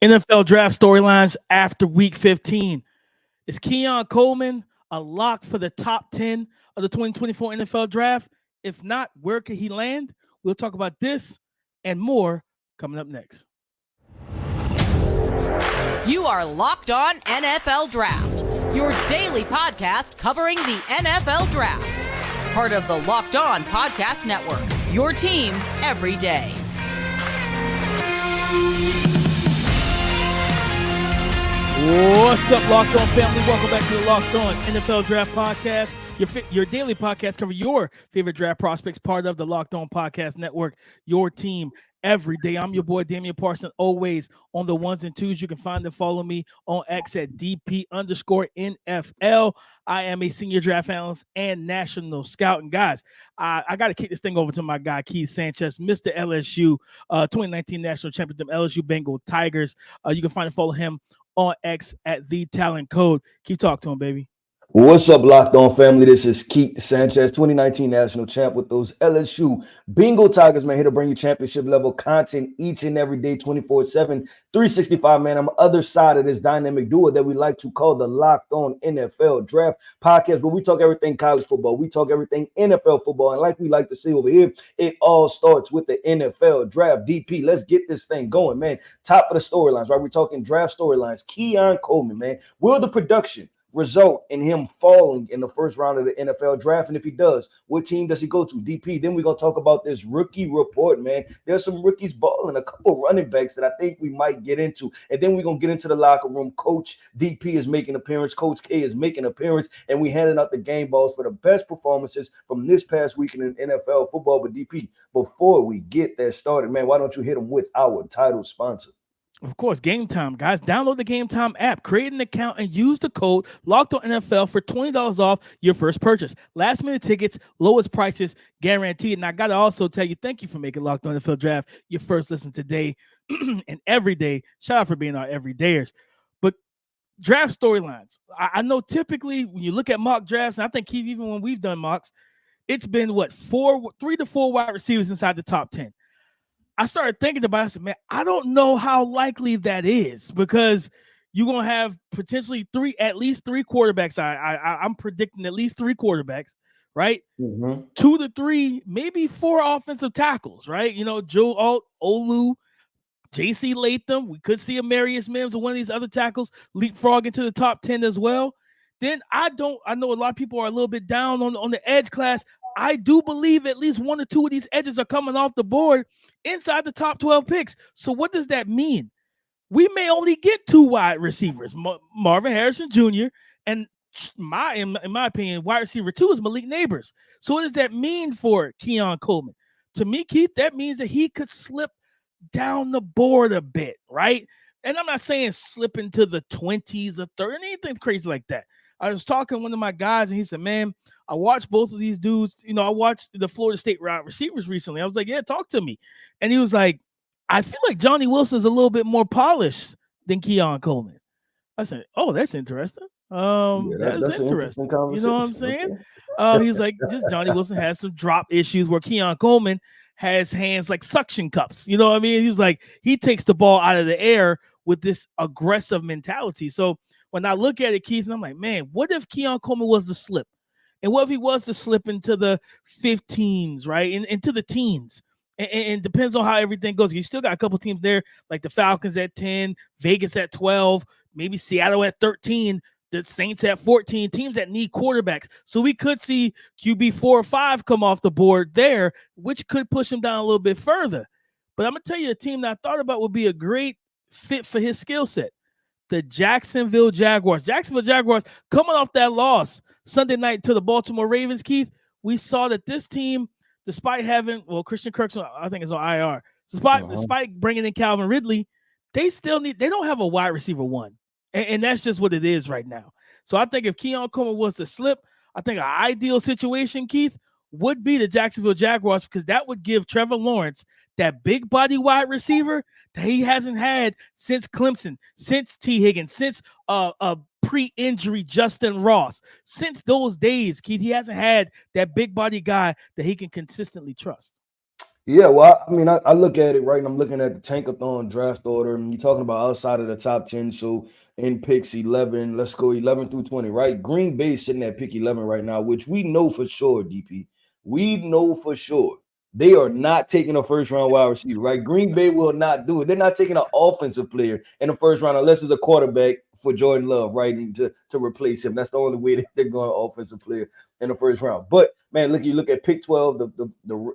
NFL draft storylines after week 15. Is Keon Coleman a lock for the top 10 of the 2024 NFL draft? If not, where could he land? We'll talk about this and more coming up next. You are Locked On NFL Draft, your daily podcast covering the NFL Draft. Part of the Locked On Podcast Network, your team every day. What's up, Locked On family? Welcome back to the Locked On NFL Draft Podcast, your daily podcast covering your favorite draft prospects, part of the Locked On Podcast Network, your team every day. I'm your boy, Damian Parson, always on the ones and twos. You can find and follow me on X at DP_NFL. I am a senior draft analyst and national scout. And guys, I got to kick this thing over to my guy, Keith Sanchez, Mr. LSU, 2019 national champion, LSU Bengal Tigers. You can find and follow him on X at The Talent Code. Keep talking to him, baby. What's up, Locked On family? This is Keith Sanchez, 2019 national champ with those LSU Bengal Tigers, man, here to bring you championship level content each and every day, 24/7, 365, man. I'm other side of this dynamic duo that we like to call the Locked On NFL Draft Podcast, where we talk everything college football. We talk everything NFL football. And like we like to say over here, it all starts with the NFL Draft. DP, let's get this thing going, man. Top of the storylines, right? We're talking draft storylines. Keon Coleman, man. Will the production result in him falling in the first round of the NFL draft? And if he does, what team does he go to? DP, then we're going to talk about this rookie report, man. There's some rookies balling, a couple running backs that I think we might get into. And then we're going to get into the locker room. Coach DP is making an appearance. Coach K is making an appearance. And we handing out the game balls for the best performances from this past weekend in NFL football. But DP, before we get that started, man, why don't you hit them with our title sponsor? Of course, Game Time, guys. Download the Game Time app, create an account, and use the code LOCKEDONNFL for $20 off your first purchase. Last-minute tickets, lowest prices guaranteed. And I got to also tell you, thank you for making Locked On NFL Draft your first listen today and every day. Shout out for being our everydayers. But draft storylines. I know typically when you look at mock drafts, and I think, Keith, even when we've done mocks, it's been, 3 to 4 wide receivers inside the top 10. I started thinking about it. I said, man, I don't know how likely that is because you're going to have potentially at least three quarterbacks. I'm predicting at least three quarterbacks, right? Mm-hmm. 2 to 3, maybe 4 offensive tackles, right? You know, Joe Alt, Olu, J.C. Latham. We could see a Marius Mims or one of these other tackles leapfrog into the top 10 as well. Then I know a lot of people are a little bit down on the edge class. I do believe at least 1 or 2 of these edges are coming off the board inside the top 12 picks. So what does that mean? We may only get 2 wide receivers, Marvin Harrison Jr. and in my opinion, wide receiver 2 is Malik Neighbors. So what does that mean for Keon Coleman? To me, Keith, that means that he could slip down the board a bit, right? And I'm not saying slip into the 20s or 30, anything crazy like that. I was talking to one of my guys, and he said, man, I watched both of these dudes. You know, I watched the Florida State wide receivers recently. I was like, yeah, talk to me. And he was like, I feel like Johnny Wilson's a little bit more polished than Keon Coleman. I said, oh, that's interesting. That's interesting. You know what I'm saying? Okay. He's like, just Johnny Wilson has some drop issues where Keon Coleman has hands like suction cups. You know what I mean? He was like, he takes the ball out of the air with this aggressive mentality. So when I look at it, Keith, and I'm like, man, what if Keon Coleman was to slip? And what if he was to slip into the 15s, right? Into the teens? And depends on how everything goes. You still got a couple teams there, like the Falcons at 10, Vegas at 12, maybe Seattle at 13, the Saints at 14, teams that need quarterbacks. So we could see QB 4 or 5 come off the board there, which could push him down a little bit further. But I'm going to tell you a team that I thought about would be a great fit for his skill set. The Jacksonville Jaguars. Jacksonville Jaguars coming off that loss Sunday night to the Baltimore Ravens, Keith. We saw that this team, despite having, Christian Kirk's, I think, is on IR. Despite bringing in Calvin Ridley, they don't have a wide receiver 1. And that's just what it is right now. So I think if Keon Coleman was to slip, I think an ideal situation, Keith, would be the Jacksonville Jaguars, because that would give Trevor Lawrence that big body wide receiver that he hasn't had since Clemson, since T. Higgins, since pre-injury Justin Ross. Since those days, Keith, he hasn't had that big body guy that he can consistently trust. Yeah, well, I mean, I look at it right, and I'm looking at the Tankathon draft order, and you're talking about outside of the top 10. So in picks 11, let's go 11 through 20, right? Green Bay sitting at pick 11 right now, which we know for sure, DP. We know for sure they are not taking a first round wide receiver, right? Green Bay will not do it. They're not taking an offensive player in the first round unless it's a quarterback for Jordan Love, right? And to replace him. That's the only way that they're going offensive player in the first round. But man, you look at pick 12,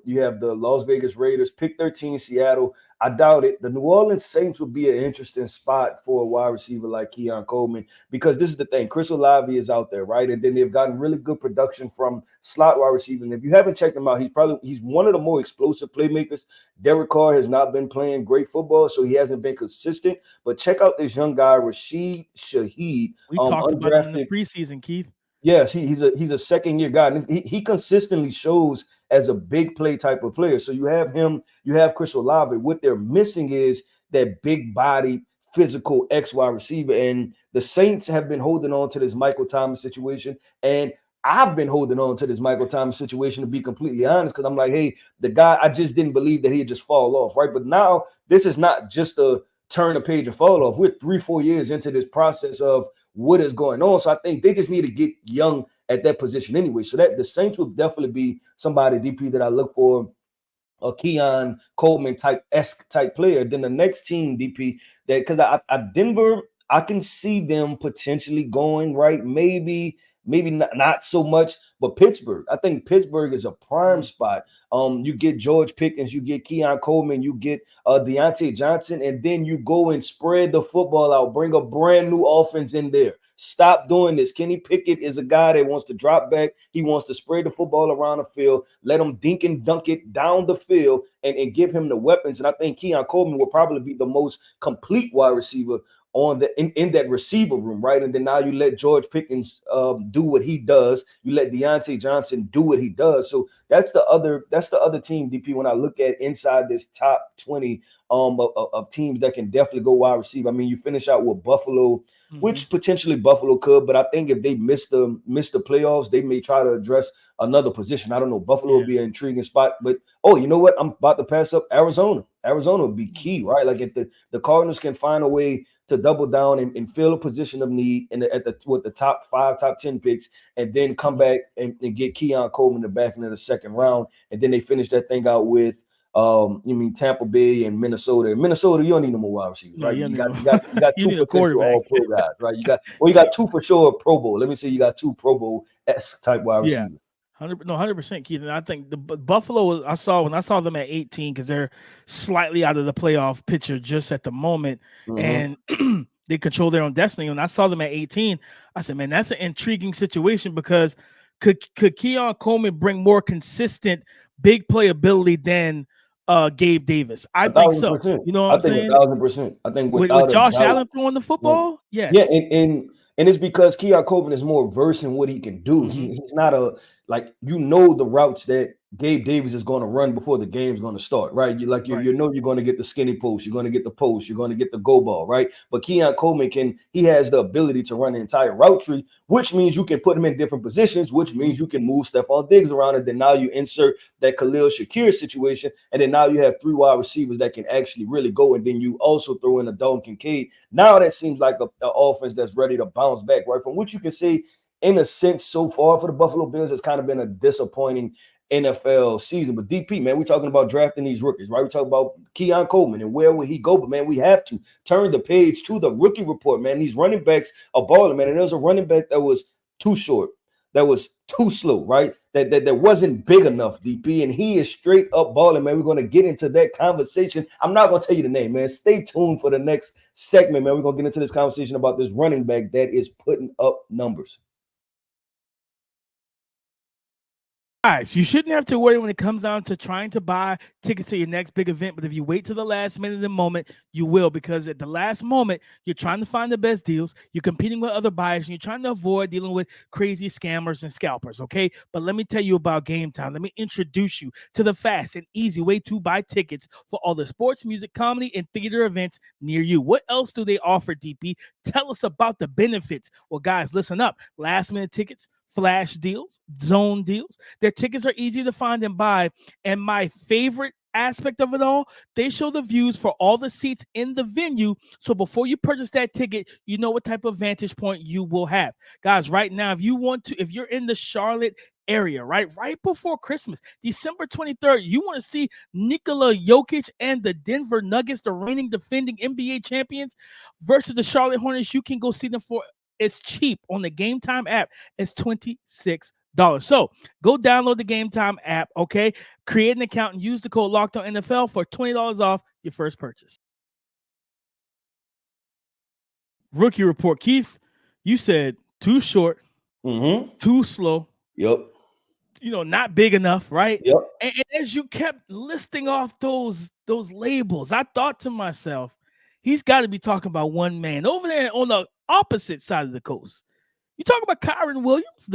you have the Las Vegas Raiders, pick 13, Seattle. I doubt it. The New Orleans Saints would be an interesting spot for a wide receiver like Keon Coleman, because this is the thing. Chris Olave is out there, right? And then they've gotten really good production from slot wide receivers. And if you haven't checked him out, he's one of the more explosive playmakers. Derek Carr has not been playing great football, so he hasn't been consistent. But check out this young guy, Rashid Shaheed. We talked about him in the preseason, Keith. Yes, he's a second-year guy. And he consistently shows as a big play type of player. So you have him, you have Chris Olave. What they're missing is that big body, physical XY receiver. And the Saints have been holding on to this Michael Thomas situation. And I've been holding on to this Michael Thomas situation, to be completely honest, because I'm like, hey, the guy, I just didn't believe that he'd just fall off, right? But now this is not just a turn a page and fall off. We're 3-4 years into this process of what is going on. So I think they just need to get young at that position anyway. So that the Saints will definitely be somebody, DP, that I look for, a Keon Coleman type player. Then the next team, DP, that because I Denver, I can see them potentially going right. Maybe not so much, but Pittsburgh. I think Pittsburgh is a prime spot. You get George Pickens, you get Keon Coleman, you get Deontay Johnson, and then you go and spread the football out. Bring a brand new offense in there. Stop doing this. Kenny Pickett is a guy that wants to drop back. He wants to spread the football around the field. Let him dink and dunk it down the field and give him the weapons. And I think Keon Coleman will probably be the most complete wide receiver on in that receiver room, right? And then now you let George Pickens do what he does. You let Deontay Johnson do what he does. So that's the other team, DP, when I look at inside this top 20 of teams that can definitely go wide receiver. I mean, you finish out with Buffalo, which potentially Buffalo could, but I think if they miss the playoffs, they may try to address another position. I don't know. Buffalo would be an intriguing spot, but you know what? I'm about to pass up Arizona. Arizona would be key, right? Like if the Cardinals can find a way to double down and fill a position of need at the top 5, top 10 picks, and then come back and get Keon Coleman in the back end of the second round, and then they finish that thing out with Tampa Bay and Minnesota. In Minnesota, you don't need no more wide receivers, right? You got two potential all-pro guys, right? You got two for sure Pro Bowl. Let me say you got two Pro Bowl-esque type wide receivers. 100%, Keith. And I think the Buffalo, when I saw them at 18, because they're slightly out of the playoff picture just at the moment, and they control their own destiny. When I saw them at 18, I said, man, that's an intriguing situation, because could Keon Coleman bring more consistent big playability than Gabe Davis? I think so. You know what I'm saying? 1,000%. I think with Josh Allen throwing the football, yes. Yeah, and it's because Keon Coleman is more versed in what he can do. He's not the routes that Gabe Davis is going to run before the game's going to start, right? You know you're going to get the skinny post, you're going to get the post, you're going to get the go ball, right? But Keon Coleman he has the ability to run the entire route tree, which means you can put him in different positions, which means you can move Stephon Diggs around, and then now you insert that Khalil Shakir situation, and then now you have 3 wide receivers that can actually really go, and then you also throw in a Dalton Kincaid. Now that seems like an offense that's ready to bounce back, right? From what you can say, in a sense, so far for the Buffalo Bills, it's kind of been a disappointing NFL season. But DP, man, we're talking about drafting these rookies, right? We talk about Keon Coleman and where will he go, but man, we have to turn the page to the rookie report, man. These running backs are balling, man. And there's a running back that was too short, that was too slow, right? That wasn't big enough, DP, and he is straight up balling, man. We're going to get into that conversation. I'm not going to tell you the name, man. Stay tuned for the next segment, man. We're going to get into this conversation about this running back that is putting up numbers. Guys, you shouldn't have to worry when it comes down to trying to buy tickets to your next big event, but if you wait to the last minute of the moment, you will, because at the last moment, you're trying to find the best deals, you're competing with other buyers, and you're trying to avoid dealing with crazy scammers and scalpers, okay? But let me tell you about Game Time. Let me introduce you to the fast and easy way to buy tickets for all the sports, music, comedy, and theater events near you. What else do they offer, DP? Tell us about the benefits. Well, guys, listen up. Last-minute tickets, flash deals, zone deals. Their tickets are easy to find and buy. And my favorite aspect of it all, they show the views for all the seats in the venue. So before you purchase that ticket, you know what type of vantage point you will have. Guys, right now, if you're in the Charlotte area, right before Christmas, December 23rd, you want to see Nikola Jokic and the Denver Nuggets, the reigning defending NBA champions, versus the Charlotte Hornets. You can go see them for, it's cheap on the Game Time app. It's $26. So go download the Game Time app, okay? Create an account and use the code LOCKEDONNFL for $20 off your first purchase. Rookie report. Keith, you said too short, too slow. Yep. Not big enough, right? Yep. And as you kept listing off those labels, I thought to myself, he's got to be talking about one man over there on the opposite side of the coast. You talking about Kyren Williams?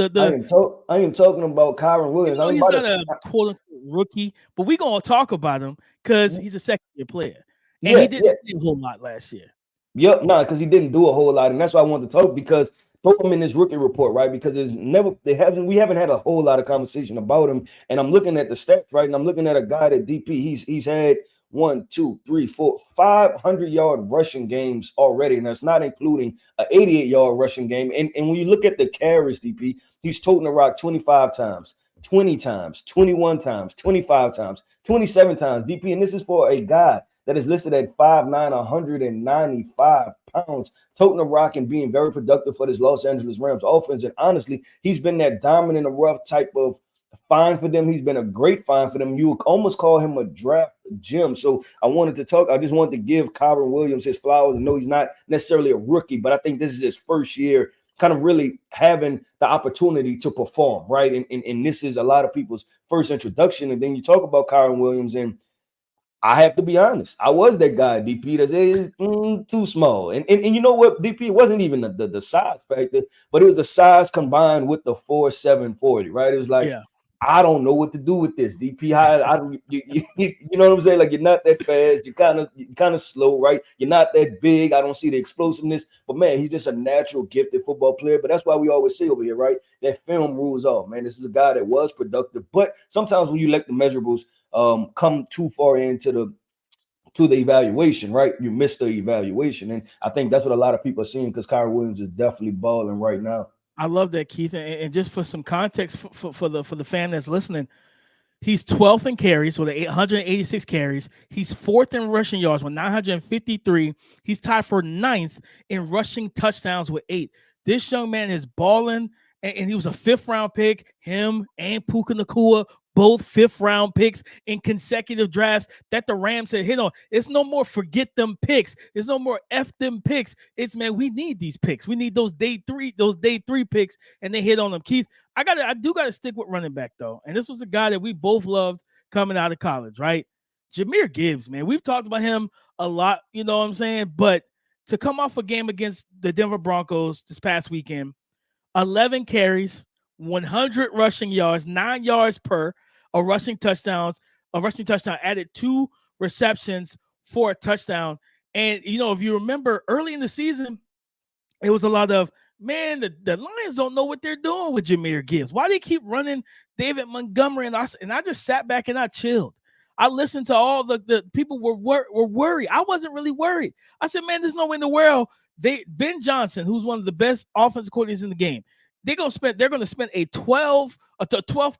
I am talking about Kyren Williams. He's not a quote unquote rookie, but we're gonna talk about him because he's a second-year player, and he didn't do a whole lot last year. Yep, because he didn't do a whole lot, and that's why I wanted to talk, because throw him in this rookie report, right? Because we haven't had a whole lot of conversation about him, and I'm looking at the stats, right? And I'm looking at a guy that DP he's had 500-yard rushing games already, and that's not including an 88-yard rushing game. And when you look at the carries, DP, he's toting the rock 25 times, 20 times, 21 times, 25 times, 27 times, DP. And this is for a guy that is listed at 5'9", 195 pounds, toting the rock and being very productive for this Los Angeles Rams offense. And honestly, he's been that diamond in the rough type of find for them. He's been a great find for them. You would almost call him a draft gem. So I just wanted to give Kyren Williams his flowers. I know he's not necessarily a rookie, but I think this is his first year kind of really having the opportunity to perform, right? And this is a lot of people's first introduction. And then you talk about Kyren Williams, and I have to be honest, I was that guy, DP, that is too small. And you know what, DP, it wasn't even the size factor, but it was the size combined with the 4.7 40, right? It was like, I don't know what to do with this, DP. You know what I'm saying? Like, you're not that fast. You're kind of slow, right? You're not that big. I don't see the explosiveness. But, man, he's just a natural gifted football player. But that's why we always say over here, right, that film rules off, man. This is a guy that was productive. But sometimes when you let the measurables come too far into the evaluation, right, you miss the evaluation. And I think that's what a lot of people are seeing, because Kyren Williams is definitely balling right now. I love that, Keith. And just for some context for the fan that's listening, he's 12th in carries with 186 carries. He's 4th in rushing yards with 953. He's tied for 9th in rushing touchdowns with 8. This young man is balling, and he was a 5th-round pick. Him and Puka Nacua, both 5th-round picks in consecutive drafts that the Rams had hit on. It's no more forget them picks. It's no more F them picks. It's, man, we need these picks. We need those day three picks, and they hit on them. Keith, I do gotta stick with running back, though. And this was a guy that we both loved coming out of college, right? Jahmyr Gibbs, man. We've talked about him a lot, you know what I'm saying? But to come off a game against the Denver Broncos this past weekend, 11 carries, 100 rushing yards, 9 yards per, a rushing touchdown, added 2 receptions for a touchdown. And, if you remember early in the season, it was a lot of, man, the Lions don't know what they're doing with Jahmyr Gibbs. Why they keep running David Montgomery? And I just sat back and I chilled. I listened to all the people were worried. I wasn't really worried. I said, man, there's no way in the world. Ben Johnson, who's one of the best offensive coordinators in the game, they're going to spend a 12th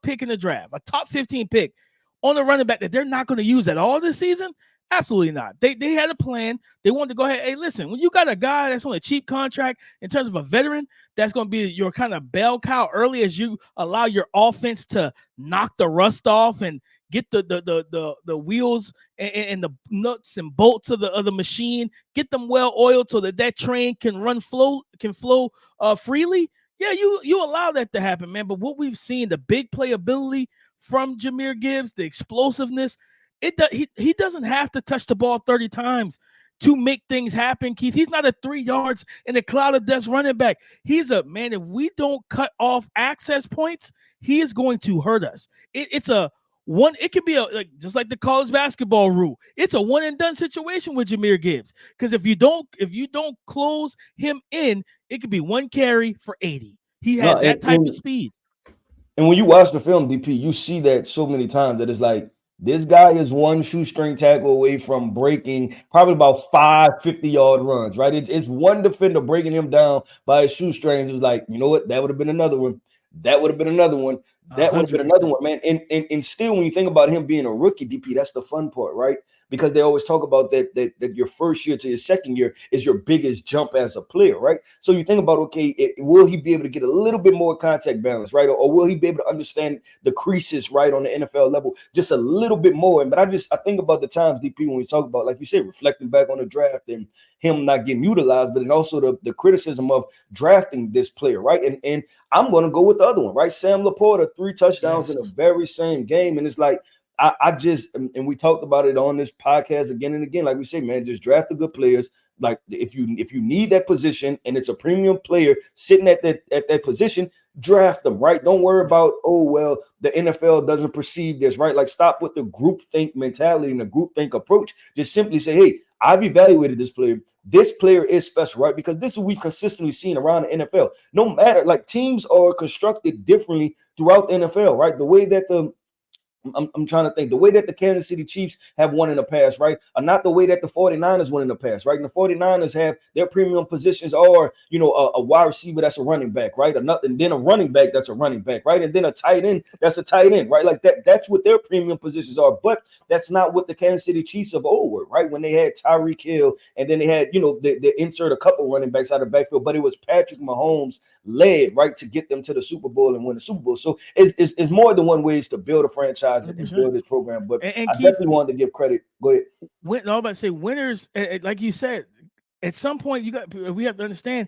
pick in the draft, a top 15 pick on a running back that they're not going to use at all this season. Absolutely not. They had a plan. They wanted to go ahead. Hey, listen, when you got a guy that's on a cheap contract in terms of a veteran, that's going to be your kind of bell cow early as you allow your offense to knock the rust off and get the wheels and the nuts and bolts of the machine, get them well oiled so that train can flow freely. Yeah, you allow that to happen, man. But what we've seen, the big playability from Jahmyr Gibbs, the explosiveness, he doesn't have to touch the ball 30 times to make things happen, Keith. He's not a 3 yards in a cloud of dust running back. He's a man. If we don't cut off access points, he is going to hurt us. It's a one. It could be just like the college basketball rule. It's a one and done situation with Jahmyr Gibbs, because if you don't close him in, it could be 1 carry for 80. He has that type of speed. And when you watch the film, DP, you see that so many times that it's like, This guy is one shoestring tackle away from breaking probably about 5 50-yard runs, right? It's one defender breaking him down by his shoestrings. It was like, you know what? That would have been another one. That would have been another one. That would have been another one, man. And still, when you think about him being a rookie, DP, that's the fun part, right? Because they always talk about that your first year to your second year is your biggest jump as a player, right? So you think about, okay, will he be able to get a little bit more contact balance, right? Or will he be able to understand the creases, right, on the NFL level just a little bit more? But I think about the times, DP, when we talk about, like you said, reflecting back on the draft and him not getting utilized, but then also the criticism of drafting this player, right? And I'm going to go with the other one, right? Sam LaPorta, 3 touchdowns in the very same game. And it's like, I just, and we talked about it on this podcast again and again. Like we say, man, just draft the good players. Like if you need that position and it's a premium player sitting at that position, draft them, right? Don't worry about, oh, well, the NFL doesn't perceive this, right? Like stop with the groupthink mentality and the groupthink approach. Just simply say, hey, I've evaluated this player. This player is special, right? Because this is what we've consistently seen around the NFL. No matter, like teams are constructed differently throughout the NFL, right? The way that I'm trying to think. The way that the Kansas City Chiefs have won in the past, right, are not the way that the 49ers won in the past, right? And the 49ers have their premium positions are, a wide receiver that's a running back, right? And then a running back that's a running back, right? And then a tight end that's a tight end, right? Like that's what their premium positions are. But that's not what the Kansas City Chiefs of old were, right? When they had Tyreek Hill and then they had, they insert a couple running backs out of the backfield, but it was Patrick Mahomes led, right, to get them to the Super Bowl and win the Super Bowl. So it's more than one ways to build a franchise and build this program, but and I definitely wanted to give credit. Go ahead. I'm about to say winners, like you said, at some point we have to understand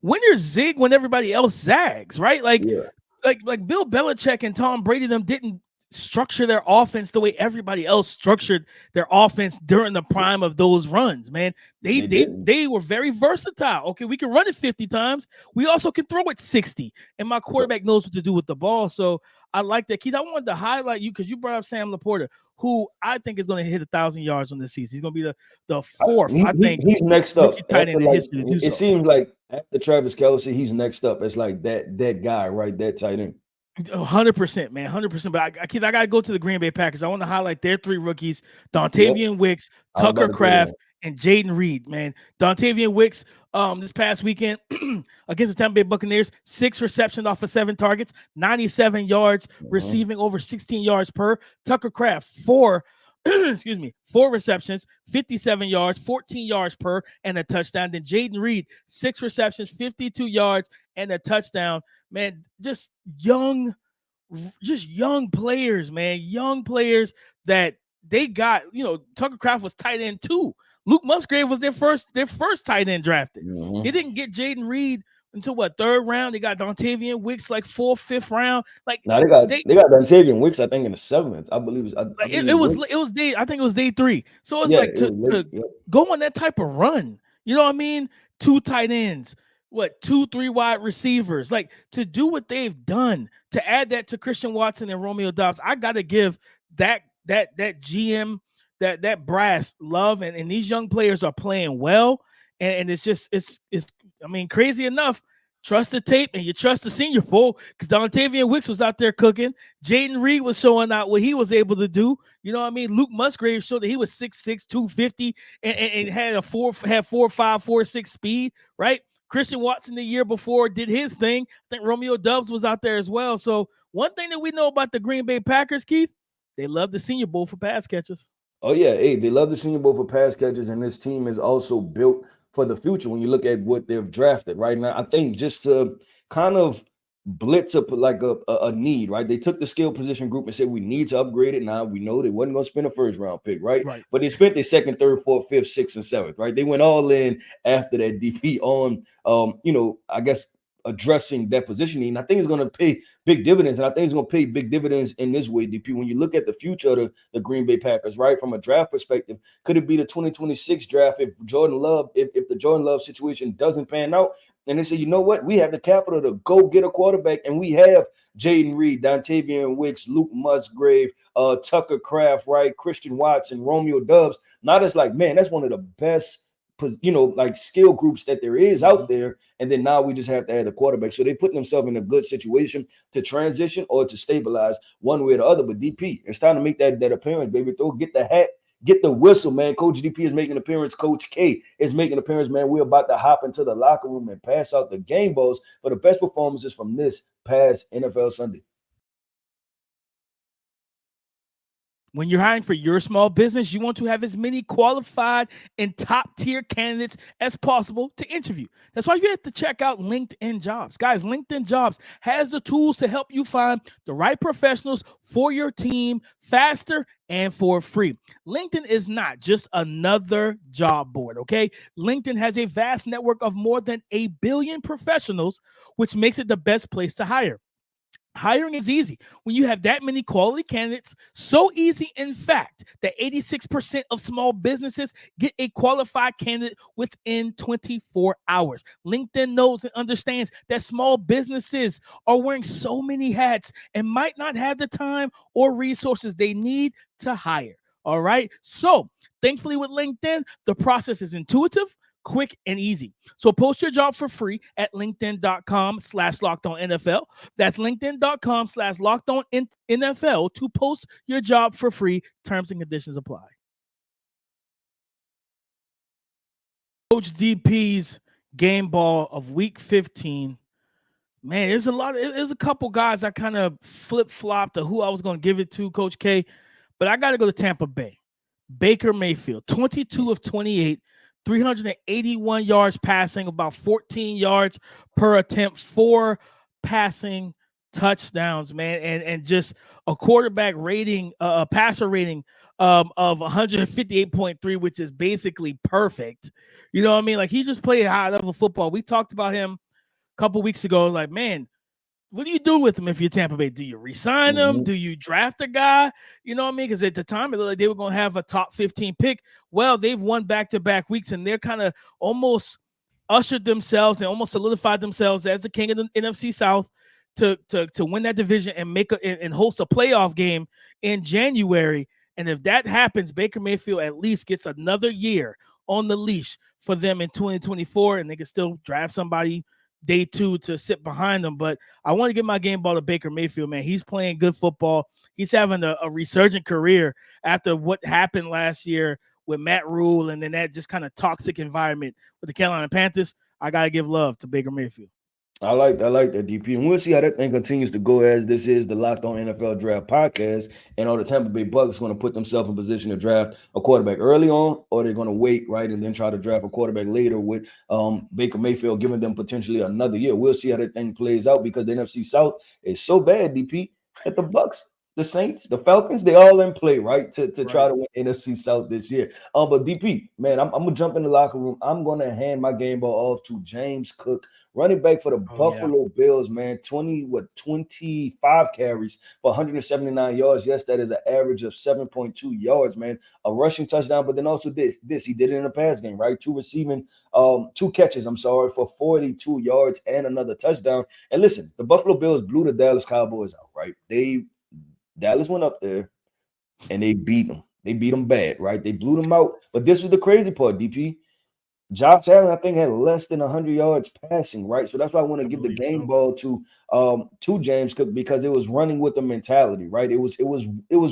winners zig when everybody else zags, right? Like Bill Belichick and Tom Brady them didn't structure their offense the way everybody else structured their offense during the prime of those runs, man. They were very versatile. Okay, we can run it 50 times. We also can throw it 60. And my quarterback knows what to do with the ball. So I like that. Keith, I wanted to highlight you because you brought up Sam LaPorta, who I think is going to hit 1,000 yards on this season. He's going to be the fourth, he's next up. Tight end in history to do it seems like after Travis Kelce, he's next up. It's like that guy, right? That tight end. 100%, man, 100%. But I got to go to the Green Bay Packers. I want to highlight their 3 rookies: Dontayvion Wicks, Tucker Kraft, and Jayden Reed. Man, Dontayvion Wicks, this past weekend against the Tampa Bay Buccaneers, 6 receptions off of 7 targets, 97 yards, receiving over 16 yards per. Tucker Kraft, 4 receptions, 57 yards, 14 yards per, and a touchdown. Then Jayden Reed, 6 receptions, 52 yards, and a touchdown. Man, just young players, man. Young players that they got. Tucker Kraft was tight end too. Luke Musgrave was their first tight end drafted. They didn't get Jayden Reed until 3rd round. They got Dontayvion Wicks 4th, 5th round. Like now they got Dontayvion Wicks, I think, in the 7th. I believe it was day. I think it was day 3. So it's to go on that type of run. You know what I mean? 2 tight ends. 2-3 wide receivers, like to do what they've done, to add that to Christian Watson and Romeo Doubs. I got to give that GM, that brass love, and these young players are playing well. And it's crazy enough. Trust the tape and you trust the Senior Bowl because Dontayvion Wicks was out there cooking. Jayden Reed was showing out what he was able to do. You know what I mean? Luke Musgrave showed that he was 6'6", 250 and had 4.5, 4.6 speed, right? Christian Watson the year before did his thing. I think Romeo Doubs was out there as well. So one thing that we know about the Green Bay Packers, Keith, they love the Senior Bowl for pass catchers. Oh, yeah. Hey, they love the Senior Bowl for pass catchers, and this team is also built for the future when you look at what they've drafted right now. I think just to kind of blitz up like a need, right? They took the skill position group and said, we need to upgrade it. Now we know they wasn't going to spend a 1st round pick, right? But they spent their 2nd, 3rd, 4th, 5th, 6th, and 7th, right? They went all in after that DP on, I guess, addressing that positioning. And I think it's going to pay big dividends. And I think it's going to pay big dividends in this way, DP. When you look at the future of the Green Bay Packers, right, from a draft perspective, could it be the 2026 draft if the Jordan Love situation doesn't pan out? And they say, you know what? We have the capital to go get a quarterback, and we have Jayden Reed, Dontayvion Wicks, Luke Musgrave, Tucker Kraft, right, Christian Watson, Romeo Doubs. Now it's like, man, that's one of the best like skill groups that there is out there, and then now we just have to add a quarterback. So they put themselves in a good situation to transition or to stabilize one way or the other. But DP, it's time to make that appearance, baby. Get the hat, get the whistle, man. Coach DP is making an appearance. Coach K is making an appearance, man. We're about to hop into the locker room and pass out the game balls for the best performances from this past NFL Sunday. When you're hiring for your small business, you want to have as many qualified and top-tier candidates as possible to interview. That's why you have to check out LinkedIn Jobs. Guys, LinkedIn Jobs has the tools to help you find the right professionals for your team faster and for free. LinkedIn is not just another job board, okay? LinkedIn has a vast network of more than 1 billion professionals, which makes it the best place to hire. Hiring is easy when you have that many quality candidates. So easy, in fact, that 86% of small businesses get a qualified candidate within 24 hours. LinkedIn knows and understands that small businesses are wearing so many hats and might not have the time or resources they need to hire. All right. So thankfully with LinkedIn, the process is intuitive, quick, and easy. So post your job for free at linkedin.com/lockedonnfl. That's linkedin.com/lockedonnfl to post your job for free. Terms and conditions apply. Coach DP's game ball of week 15. Man, there's a couple guys I kind of flip-flopped to who I was going to give it to, Coach K, but I got to go to Tampa Bay. Baker Mayfield, 22 of 28, 381 yards passing, about 14 yards per attempt, 4 passing touchdowns, man, and just a quarterback rating, a passer rating of 158.3, which is basically perfect. You know what I mean? Like, he just played high-level football. We talked about him a couple weeks ago. Like, man, what do you do with him if you're Tampa Bay? Do you re-sign him? Do you draft a guy? You know what I mean? Because at the time, it looked like they were going to have a top 15 pick. Well, they've won back-to-back weeks, and they're kind of almost ushered themselves and almost solidified themselves as the king of the NFC South to win that division and and host a playoff game in January. And if that happens, Baker Mayfield at least gets another year on the leash for them in 2024, and they can still draft somebody day 2 to sit behind them. But I want to give my game ball to Baker Mayfield, man. He's playing good football. He's having a resurgent career after what happened last year with Matt Rule and then that just kind of toxic environment with the Carolina Panthers. I got to give love to Baker Mayfield. I like that, DP. And we'll see how that thing continues to go, as this is the Locked On NFL Draft podcast. And all the Tampa Bay Bucks going to put themselves in position to draft a quarterback early on, or they're going to wait, right, and then try to draft a quarterback later with Baker Mayfield giving them potentially another year. We'll see how that thing plays out, because the NFC South is so bad, DP, that the Bucks, the Saints, the Falcons, they all in play, right, to try to win NFC South this year. But DP, man, I'm going to jump in the locker room. I'm going to hand my game ball off to James Cook, running back for the Buffalo Bills, man. 25 carries for 179 yards. Yes, that is an average of 7.2 yards, man. A rushing touchdown, but then also this. He did it in a pass game, right? 2 catches, for 42 yards and another touchdown. And listen, the Buffalo Bills blew the Dallas Cowboys out, right? Dallas went up there and they beat them. They beat them bad, right? They blew them out. But this was the crazy part, DP. Josh Allen, I think, had less than 100 yards passing, right? So that's why I want to give the game ball to James Cook, because it was running with the mentality, right? It was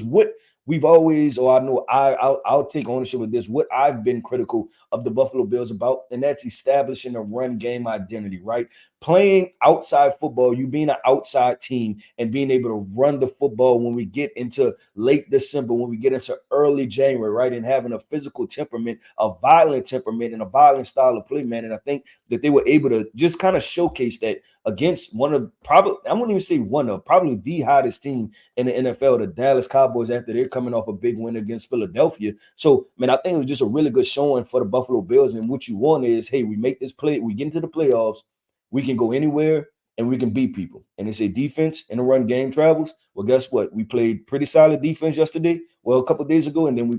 what we've always, or I know I'll take ownership of this, what I've been critical of the Buffalo Bills about, and that's establishing a run game identity, right? Playing outside football, you being an outside team and being able to run the football when we get into late December, when we get into early January, right? And having a physical temperament, a violent temperament, and a violent style of play, man. And I think that they were able to just kind of showcase that against probably the hottest team in the NFL, the Dallas Cowboys, after they're coming off a big win against Philadelphia. So, man, I think it was just a really good showing for the Buffalo Bills. And what you want is, hey, we make this play, we get into the playoffs, we can go anywhere and we can beat people. And they say defense and the run game travels. Well, guess what? We played pretty solid defense yesterday. Well, a couple of days ago, and then we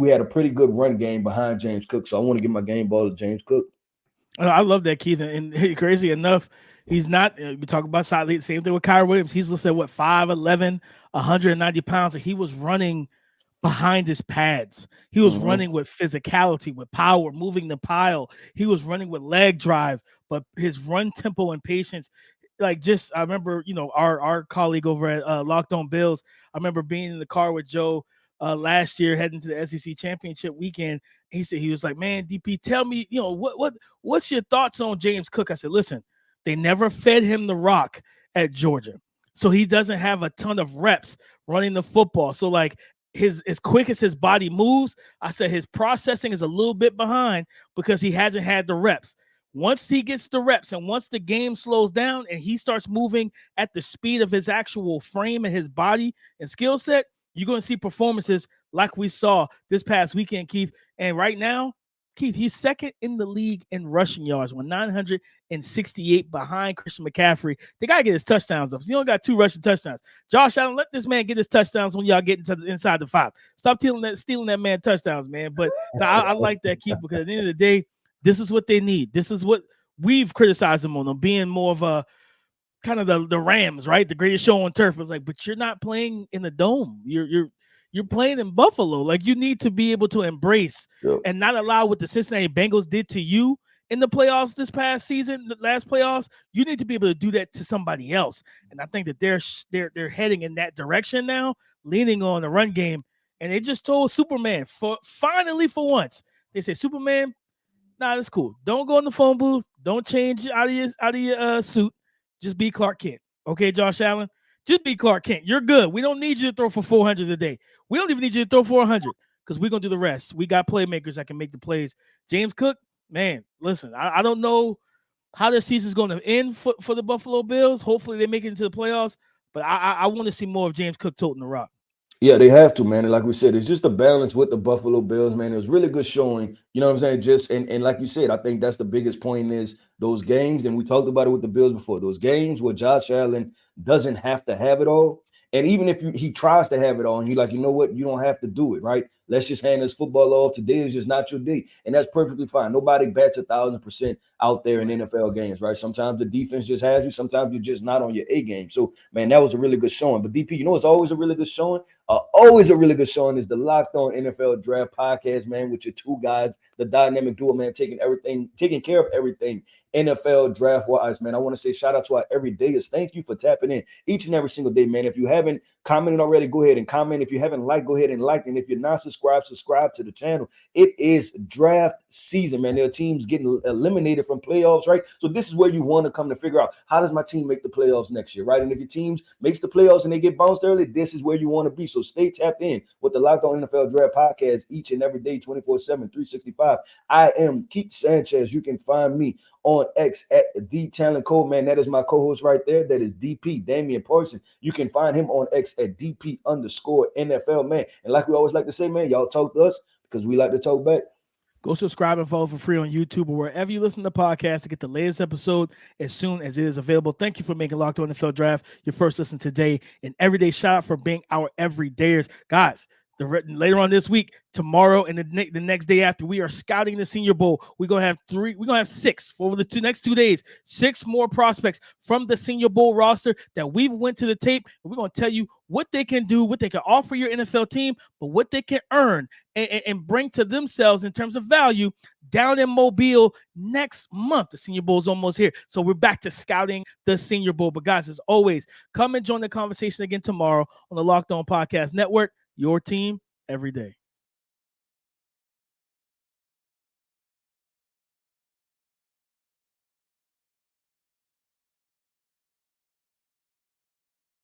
had a pretty good run game behind James Cook. So I want to give my game ball to James Cook. I love that, Keith. And crazy enough, he's not, we talk about solid, same thing with Kyrie Williams. He's listed at 5'11", 190 pounds, and he was running behind his pads. He was running with physicality, with power, moving the pile. He was running with leg drive, but his run tempo and patience, like just I remember, our colleague over at Locked On Bills. I remember being in the car with Joe last year, heading to the SEC championship weekend. He was like, "Man, DP, tell me, what's your thoughts on James Cook?" I said, "Listen, they never fed him the rock at Georgia, so he doesn't have a ton of reps running the football. So like." As quick as his body moves, I said his processing is a little bit behind because he hasn't had the reps. Once he gets the reps and once the game slows down and he starts moving at the speed of his actual frame and his body and skill set, you're going to see performances like we saw this past weekend, Keith. And right now, Keith, he's second in the league in rushing yards with 968 behind Christian McCaffrey. They got to get his touchdowns up. He only got 2 rushing touchdowns. Josh Allen, let this man get his touchdowns when y'all get inside the 5. Stop stealing that man touchdowns, man. But I like that, Keith, because at the end of the day, this is what they need. This is what we've criticized them on being more of a kind of the Rams, right? The greatest show on turf. It's like, but you're not playing in the dome. You're playing in Buffalo. Like, you need to be able to embrace and not allow what the Cincinnati Bengals did to you in the playoffs this past season, the last playoffs. You need to be able to do that to somebody else. And I think that they're heading in that direction now, leaning on the run game. And they just told Superman finally for once. They say, Superman, nah, that's cool. Don't go in the phone booth. Don't change out of your suit. Just be Clark Kent. Okay, Josh Allen? Just be Clark Kent. You're good. We don't need you to throw for 400 a day. We don't even need you to throw for 100 because we're going to do the rest. We got playmakers that can make the plays. James Cook, man, listen, I don't know how this season's going to end for the Buffalo Bills. Hopefully they make it into the playoffs, but I want to see more of James Cook toting the rock. Yeah, they have to, man. And like we said, it's just a balance with the Buffalo Bills, man. It was really good showing. You know what I'm saying? Just and like you said, I think that's the biggest point is those games, and we talked about it with the Bills before. Those games where Josh Allen doesn't have to have it all. And even if he tries to have it all, and you're like, you know what, you don't have to do it, right? Let's just hand this football off. Today is just not your day. And that's perfectly fine. Nobody bats 1,000% out there in NFL games, right? Sometimes the defense just has you. Sometimes you're just not on your A game. So, man, that was a really good showing. But, DP, it's always a really good showing. Always a really good showing is the Locked On NFL Draft podcast, man, with your 2 guys, the dynamic duo, man, taking care of everything NFL draft-wise, man. I want to say shout out to our everydayers. Thank you for tapping in each and every single day, man. If you haven't commented already, go ahead and comment. If you haven't liked, go ahead and like. And if you're not subscribe to the channel. It is draft season, man. There are teams getting eliminated from playoffs, right? So this is where you want to come to figure out, how does my team make the playoffs next year, right? And if your team makes the playoffs and they get bounced early, this is where you want to be. So stay tapped in with the Locked On NFL Draft podcast each and every day, 24/7, 365. I am Keith Sanchez. You can find me on X at The Talent Code, man. That is my co-host right there. That is DP, Damian Parson. You can find him on X at DP_NFL, man. And like we always like to say, man, y'all talk to us because we like to talk back. Go subscribe and follow for free on YouTube or wherever you listen to podcasts to get the latest episode as soon as it is available. Thank you for making Locked On NFL Draft your first listen today. And everyday shout out for being our everydayers. Guys, later on this week, tomorrow, and the next day after, we are scouting the Senior Bowl. We're gonna have 6 for over the next 2 days. 6 more prospects from the Senior Bowl roster that we've went to the tape, and we're gonna tell you what they can do, what they can offer your NFL team, but what they can earn and bring to themselves in terms of value down in Mobile next month. The Senior Bowl is almost here, so we're back to scouting the Senior Bowl. But guys, as always, come and join the conversation again tomorrow on the Locked On Podcast Network. Your team every day.